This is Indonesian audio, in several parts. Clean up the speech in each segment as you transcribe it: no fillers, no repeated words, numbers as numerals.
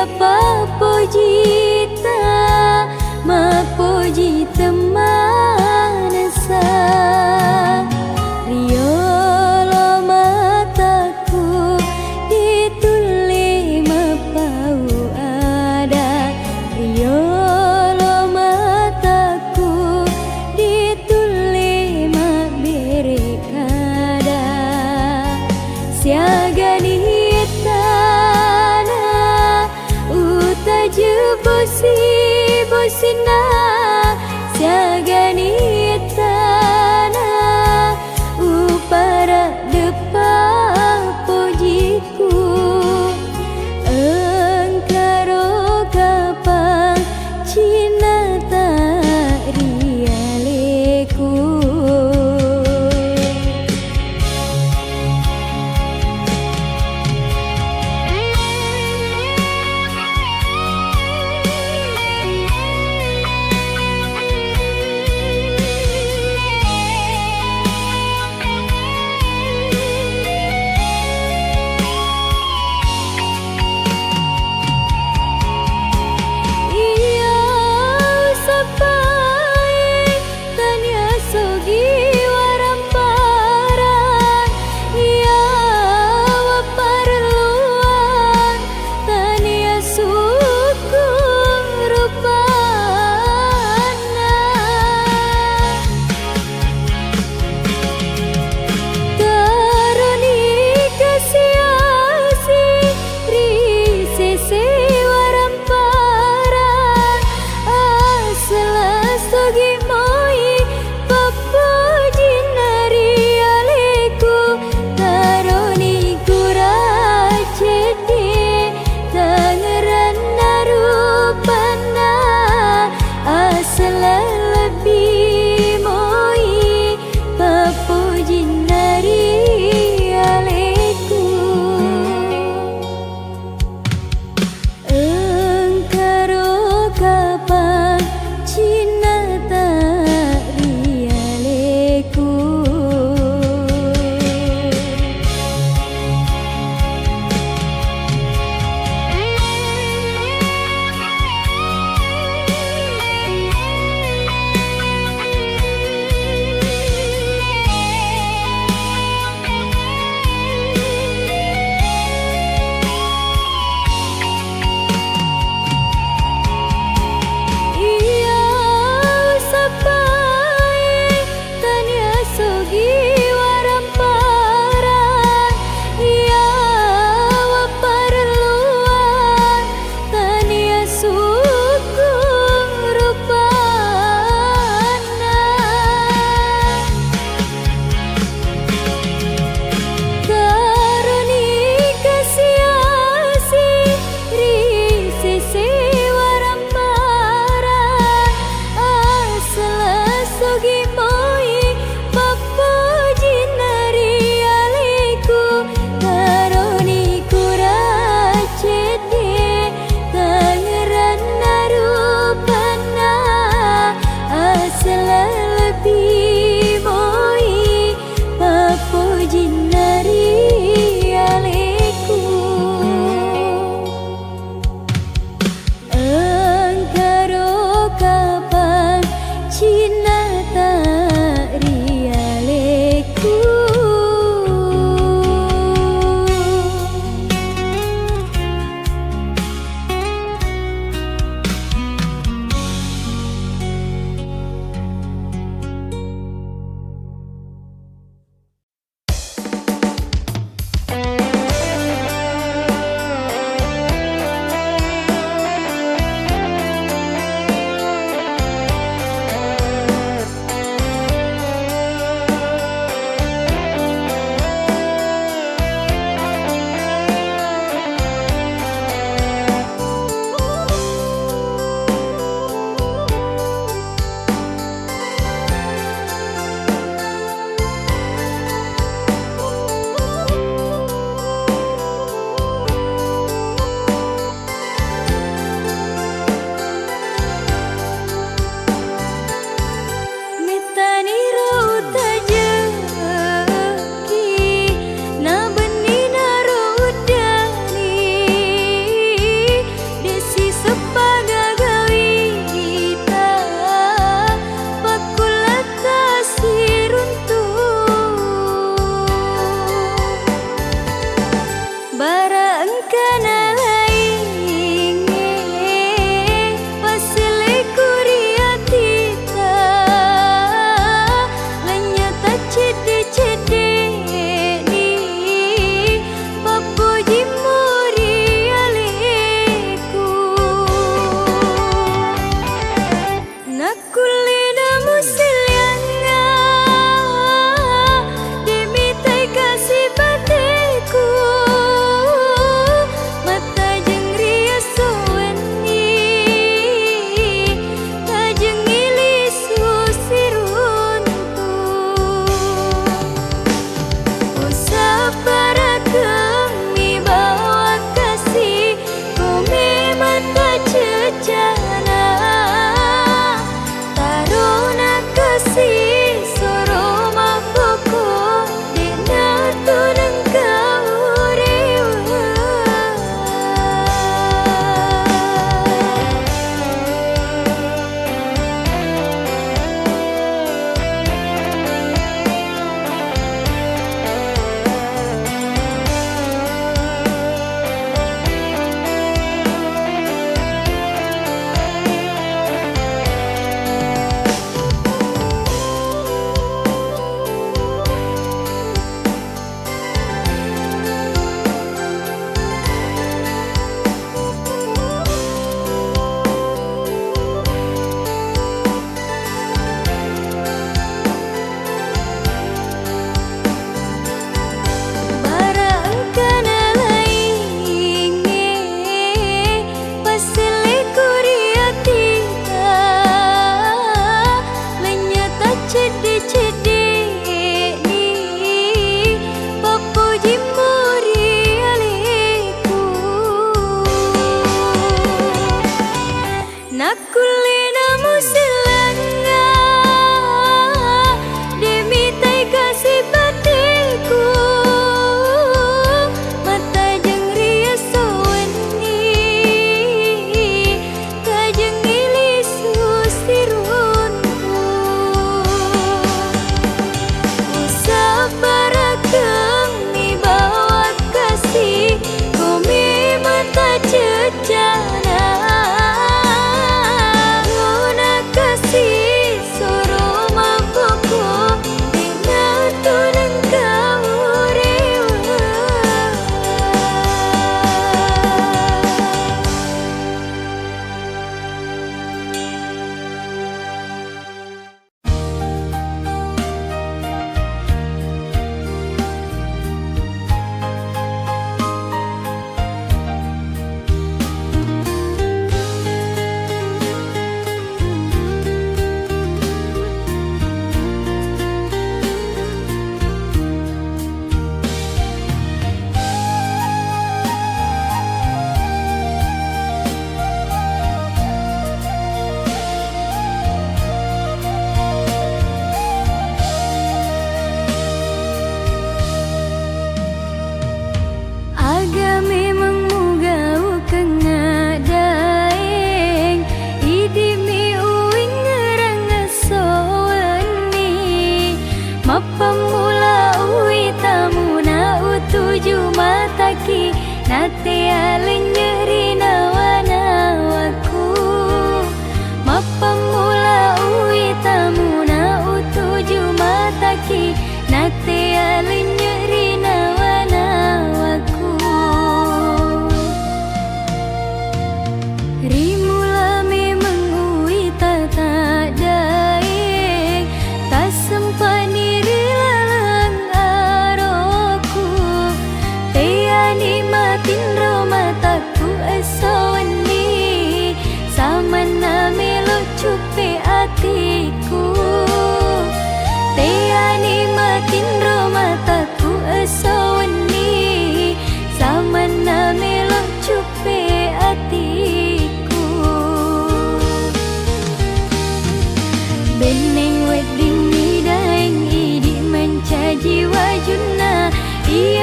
papojita mapojita manasa riolo mataku dituli mapau ada riolo mataku dituli mabere kada siagani bosina siagani tanah upara depa pojiku engkaro kapang cina tak rialeku.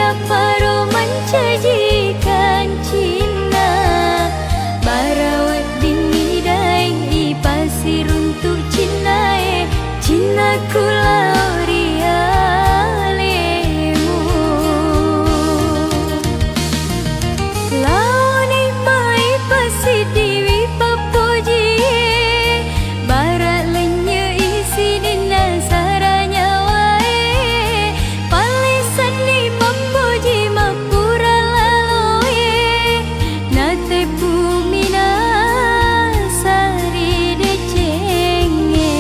ia paro mencajikan Cina barawat dini daeng i pasir untuk Cina Cina kulau rialemu lau ni mai pasir diwi papoji barat lenya isi dina saranya wae palisan ni papoji mapura laloye nate bumina sari decenge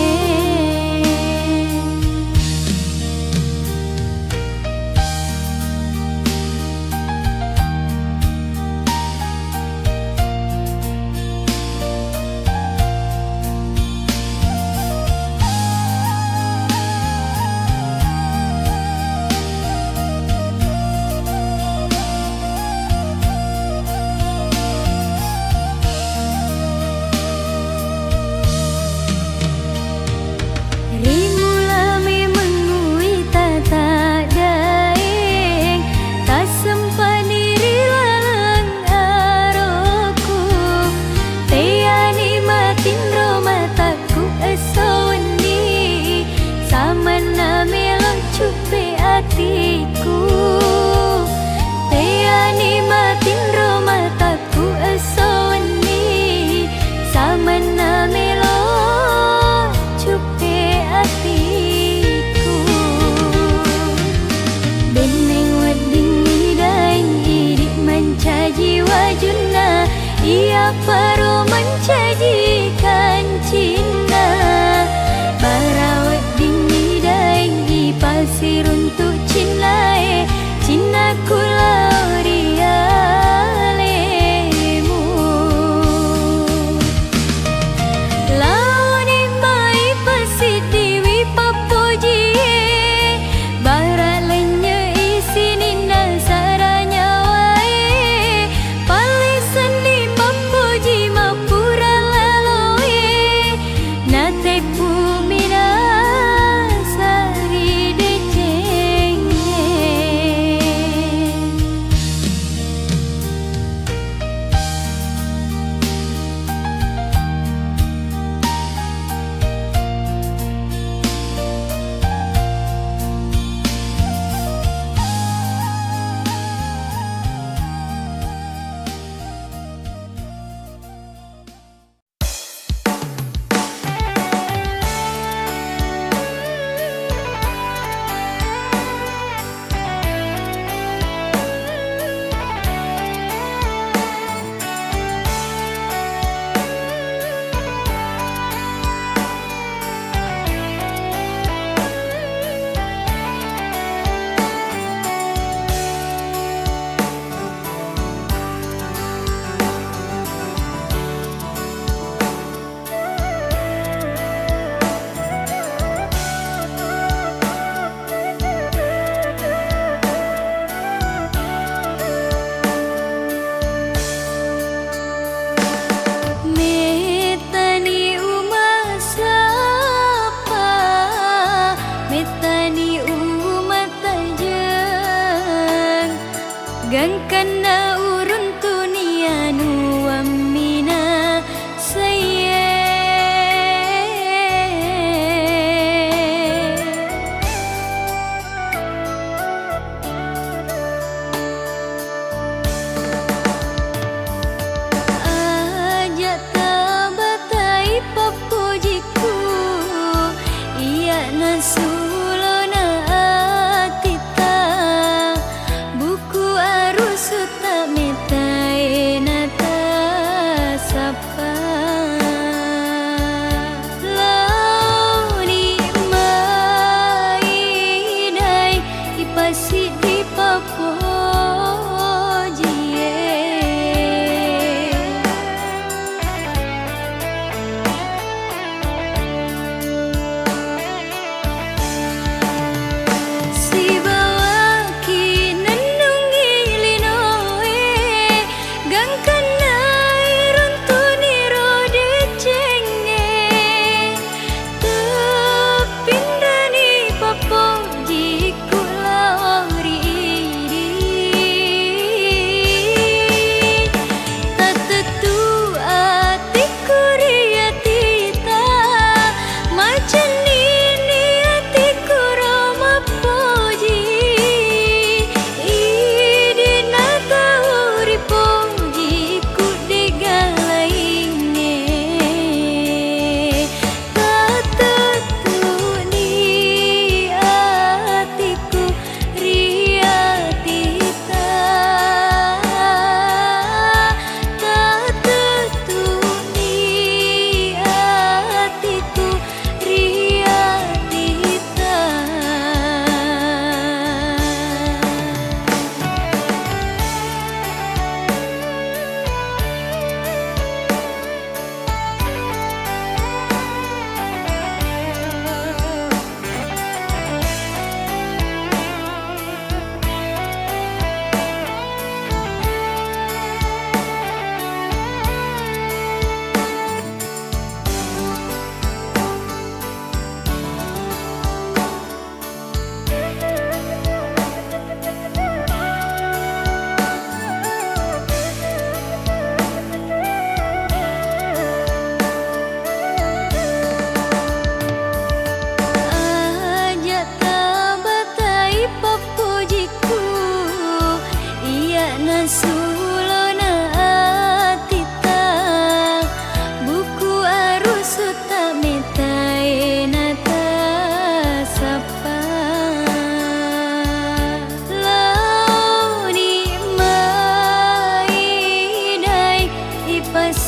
Rimula me mengui tata daeng tak sempani rilalang aroku teani matin romataku esoni samana melok cupe atiku teani matin romataku esoni samana melok cupe atiku beneng wading daeng idik mencaji wajuna ia paro mencajikan Cina barawat dini daeng i pasir untuk Cina Cina kulau rialemu lau ni mai pasir diwi papoji barat lenya isi nina saranya wae palisan ni papoji mapura laloye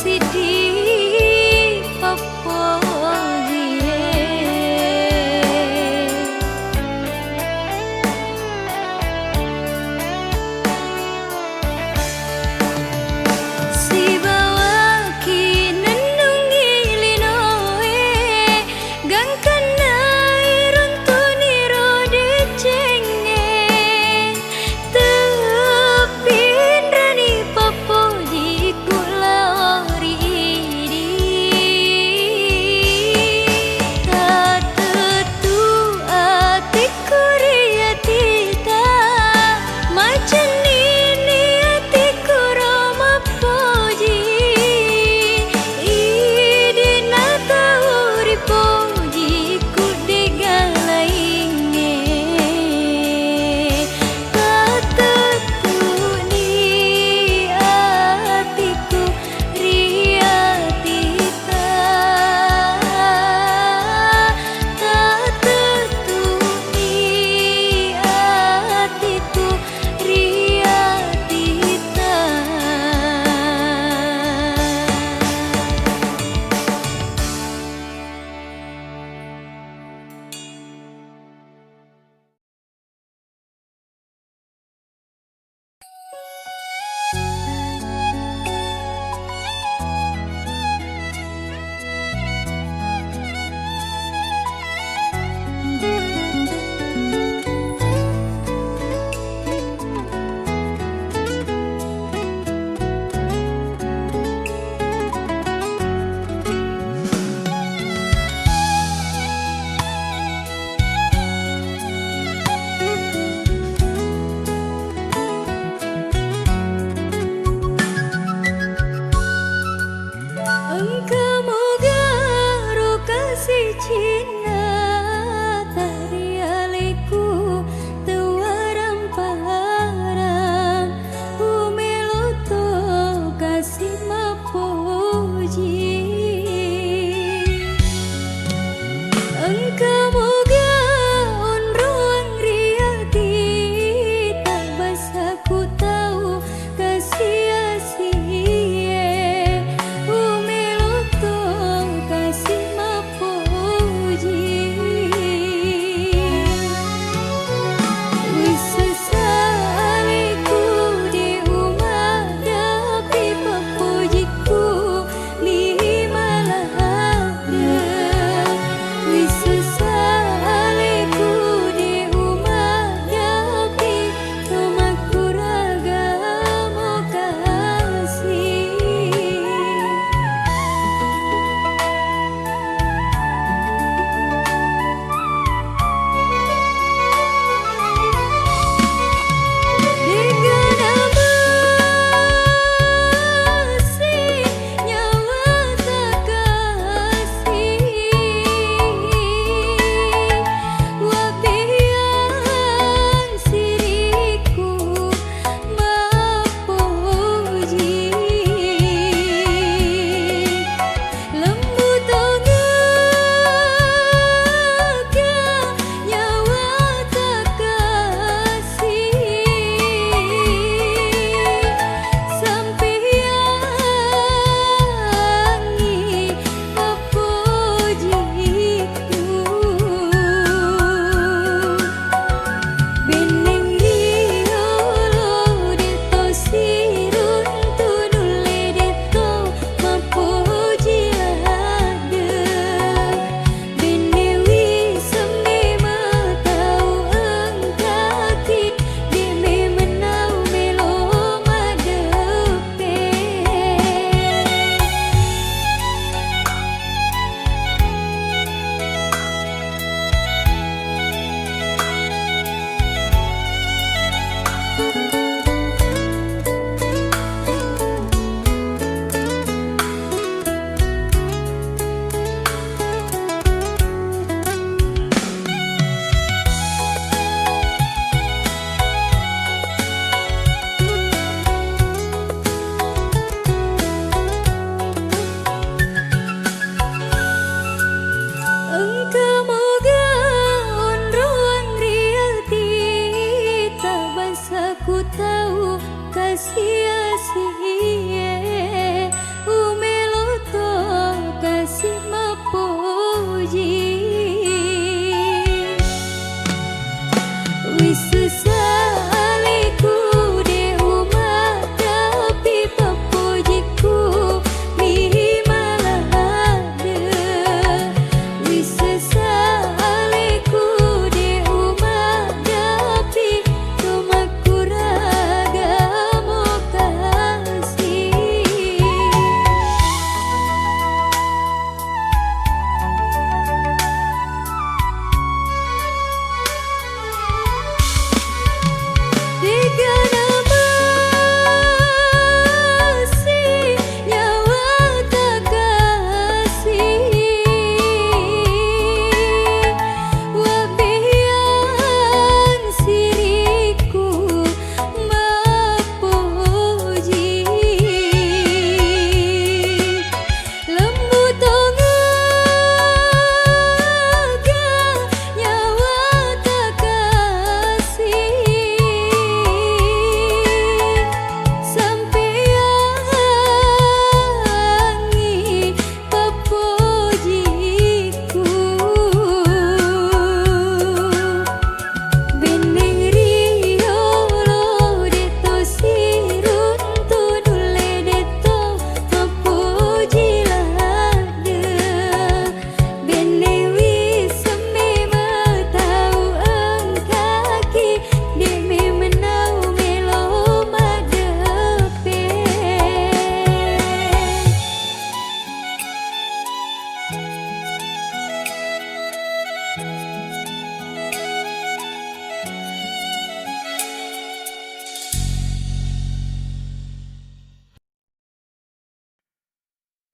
pasidi papogie si bawa ki nandungi linoe gangkan irun tuniro de cenge tepin rani papoji kula ori di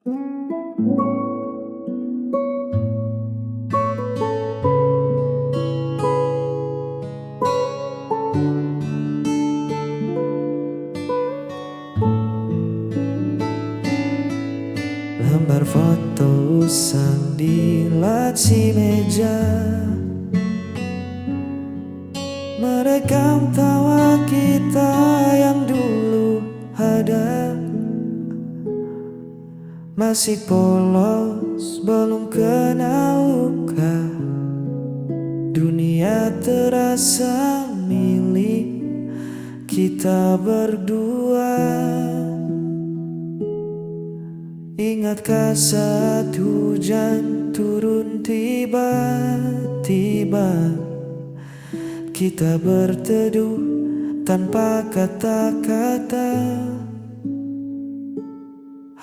Lembar foto usang di laci meja, merekam tawa kita yang dulu ada. Masih polos, belum kenal luka. Dunia terasa milik kita berdua. Ingatkah saat hujan turun tiba-tiba, kita berteduh tanpa kata-kata,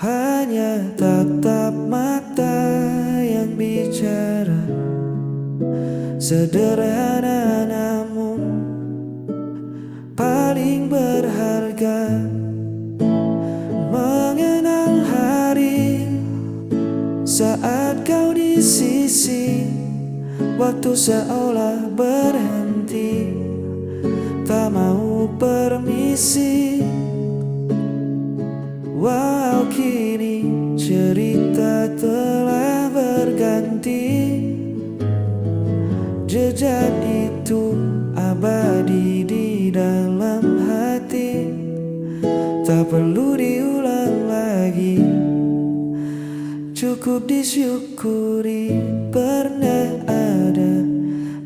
hanya tatap mata yang bicara. Sederhana namun paling berharga. Mengenang hari saat kau di sisi, waktu seolah berhenti, tak mau permisi. Walau kini cerita telah berganti, jejak itu abadi di dalam hati, tak perlu diulang lagi. Cukup disyukuri pernah ada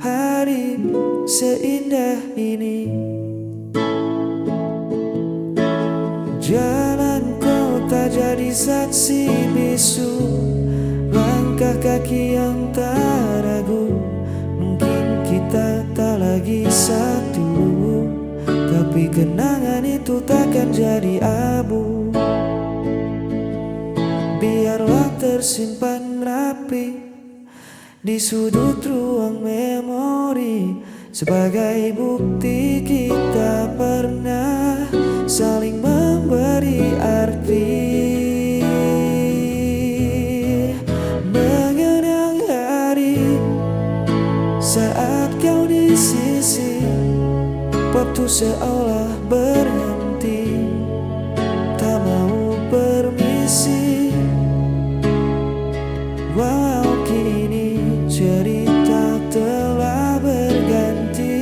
hari seindah ini. Jalan kota jadi saksi bisu, langkah kaki yang tak ragu. Mungkin kita tak lagi satu, tapi kenangan itu takkan jadi abu. Biarlah tersimpan rapi di sudut ruang memori, sebagai bukti kita pernah saling memberi arti. Mengenang hari saat kau di sisi, waktu seolah berhenti, tak mau permisi. Walau kini cerita telah berganti,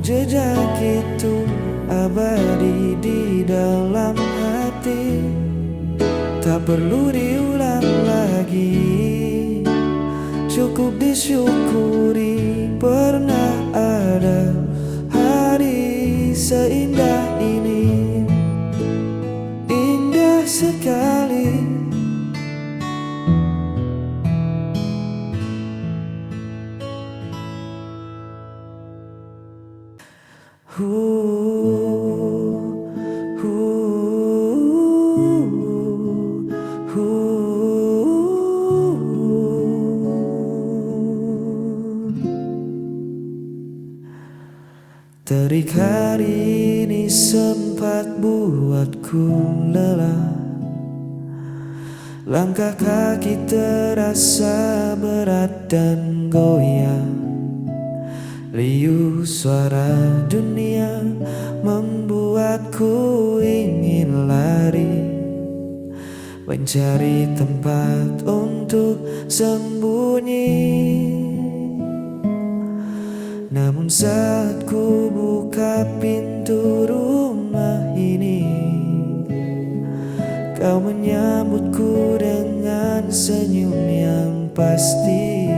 jejak itu abadi di dalam hati, tak perlu diulang lagi. Cukup disyukuri pernah ada hari seindah ini. Indah sekali. Terik hari ini sempat buatku lelah, langkah kaki terasa berat dan goyang. Riuh suara dunia membuatku ingin lari, mencari tempat untuk sembunyi. Namun saat ku buka pintu rumah ini, kau menyambutku dengan senyum yang pasti.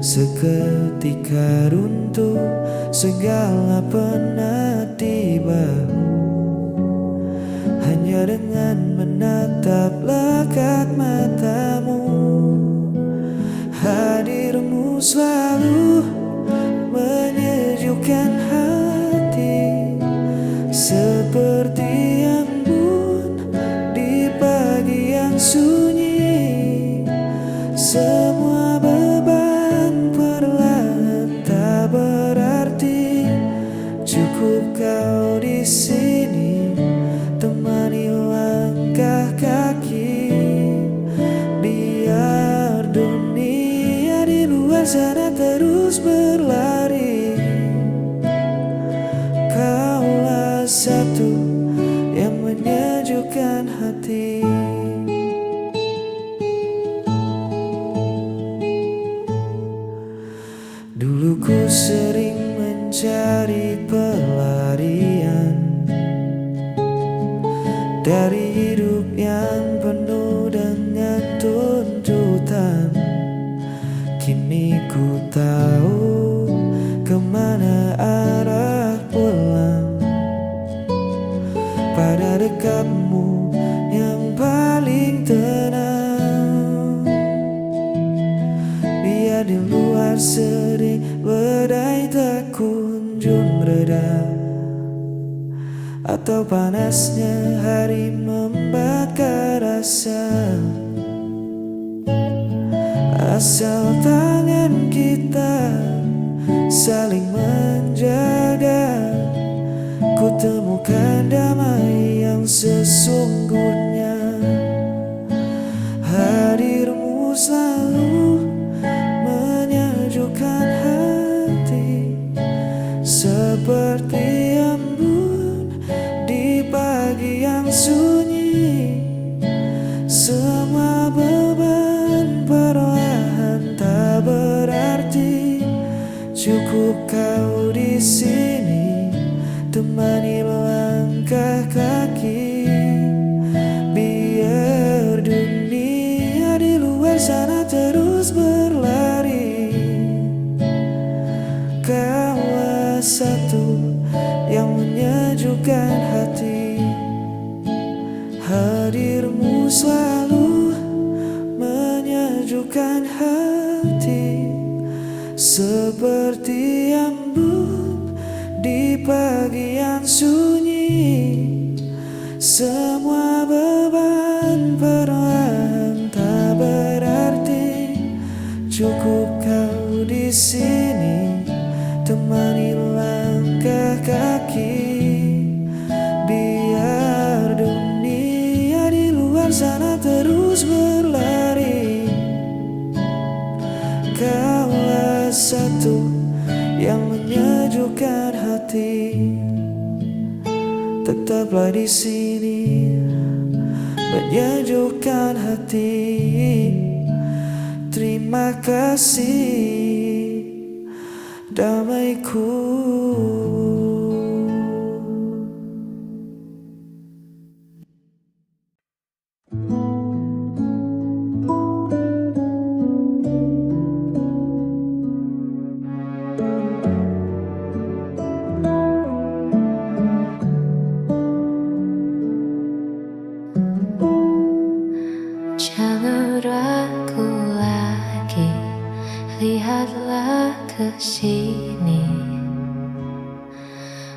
Seketika runtuh segala penat di bahu, hanya dengan menatap lekat matamu. Hadirmu selalu menyejukkan hati, seperti embun di pagi yang sunyi. Semua beban perlahan tak berarti, cukup kau di sini temani langkah langkah kaki. Biar dunia di luar sana terus berlari, kaulah satu yang menyejukkan hati. Dulu ku sering mencari pelarian dari hidup yang penuh dengan tuntutan. Kini ku tahu kemana arah pulang, pada dekatmu yang paling tenang. Biar di luar sering badai tak kunjung reda, atau panasnya hari membakar rasa. Asal tangan kita saling menjaga, ku temukan damai yang sesungguhnya. Hadirmu selalu menyejukkan hati, seperti embun di pagi yang sunyi. Semua beban perlahan tak berarti, cukup kau di sini temani melangkah kaki. Biar dunia di luar sana terus berlari, kaulah satu yang menyejukkan hati. Hadirmu selalu menyejukkan hati, seperti embun di pagi yang sunyi. Semua beban perlahan tak berarti, cukup kau di sini temani langkah kaki. Biar dunia di luar sana terus berlari, kaulah satu yang menyejukkan hati. Tetaplah di sini menyejukkan hati. Terima kasih damaiku. Jangan ragu lagi, lihatlah ke sini.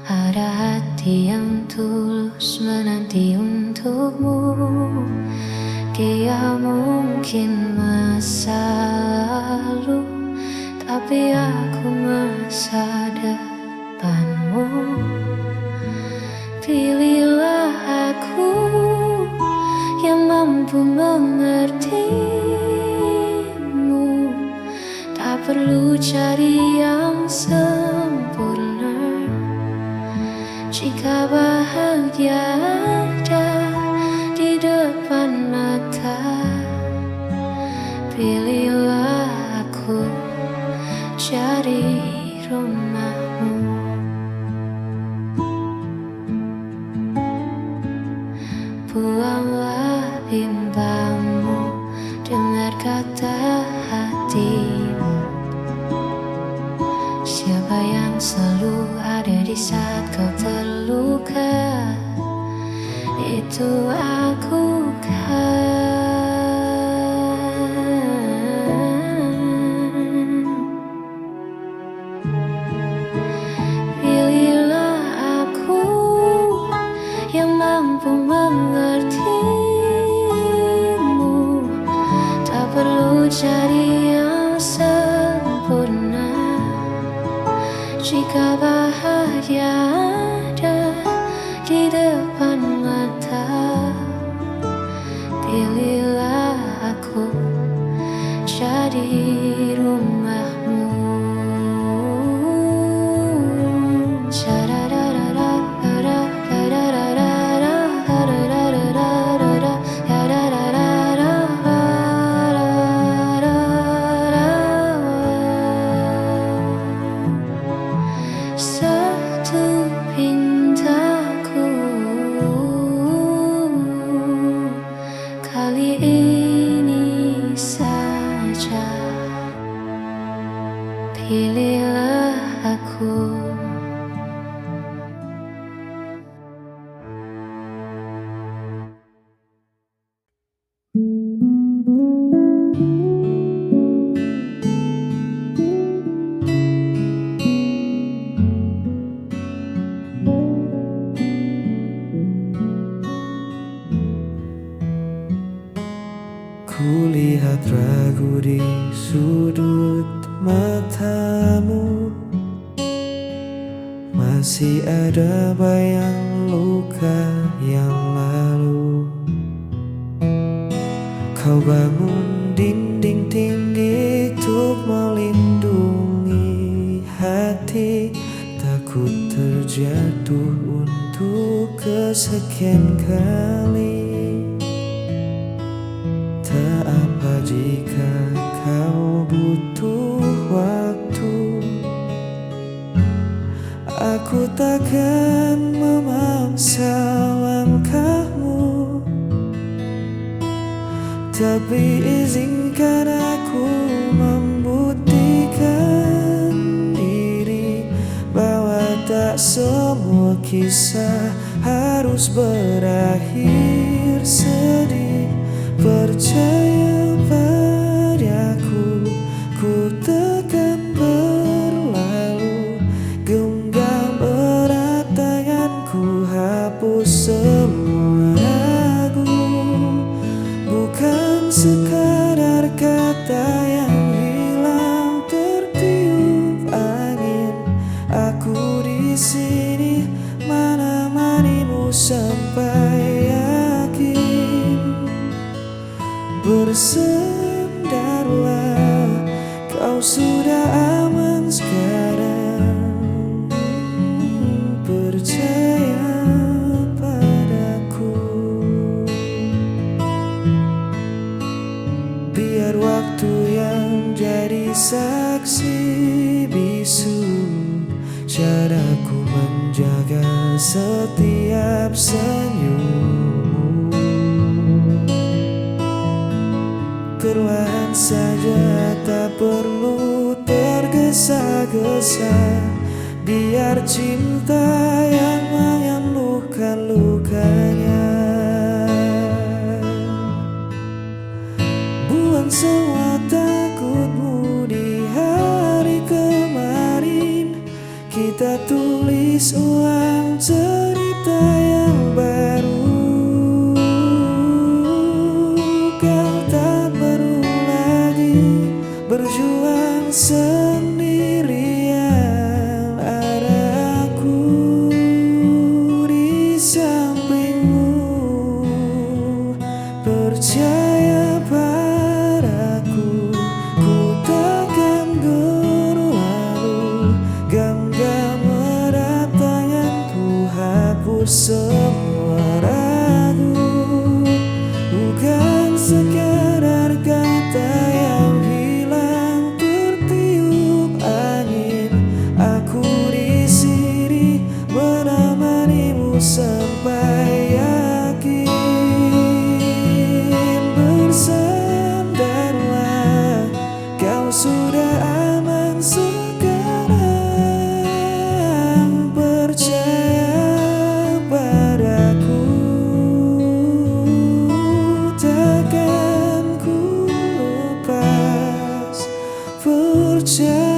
Ada hati yang tulus menanti untukmu. Dia mungkin masa lalu, tapi aku masa depanmu. Pilihlah aku yang mampu mengertimu. Tak perlu cari yang sempurna, jika bahagia ada di depan mata. Pilihlah aku jadi rumahmu. Buanglah bimbangmu, dengar kata hatimu. Siapa yang selalu ada di saat kau terluka, itu aku kan. Pilihlah aku yang mampu mengertimu. Tak perlu cari yang sempurna, jika bahagia ada di depan mata. Kulihat ragu di sudut matamu, masih ada bayang luka yang lalu. Kau bangun dinding tinggi untuk melindungi hati, takut terjatuh untuk kesekian kali. Tak apa jika kau butuh waktu, aku takkan memaksa langkahmu, tapi izinkan aku membuktikan diri bahwa tak semua kisah harus berakhir sedih. Percaya padaku, ku takkan berlalu. Genggam erat tanganku, hapus semua ragu. Bukan sekadar kata yang hilang tertiup angin. Aku di sini menemanimu sampai yakin. Bersandarlah, kau sudah aman sekarang. Percaya padaku. Biar waktu yang jadi saksi bisu caraku menjaga setiap senyum. Perlahan saja, tak perlu tergesa-gesa. Biar cinta yang menyembuhkan lukanya. Buang semua takutmu di hari kemarin. Kita tulis ulang cerita yang baru. Kau tak perlu lagi berjuang sendirian. Ada aku di sampingmu. Percaya padaku, ku takkan berlalu. Genggam erat tanganku, hapus semua ragu. Bukan sekadar kata yang hilang tertiup angin. Aku di sini menemanimu sampai yakin. Bersandarlah, kau sudah aman sekarang. Percaya padaku, takkan ku lepas. Percaya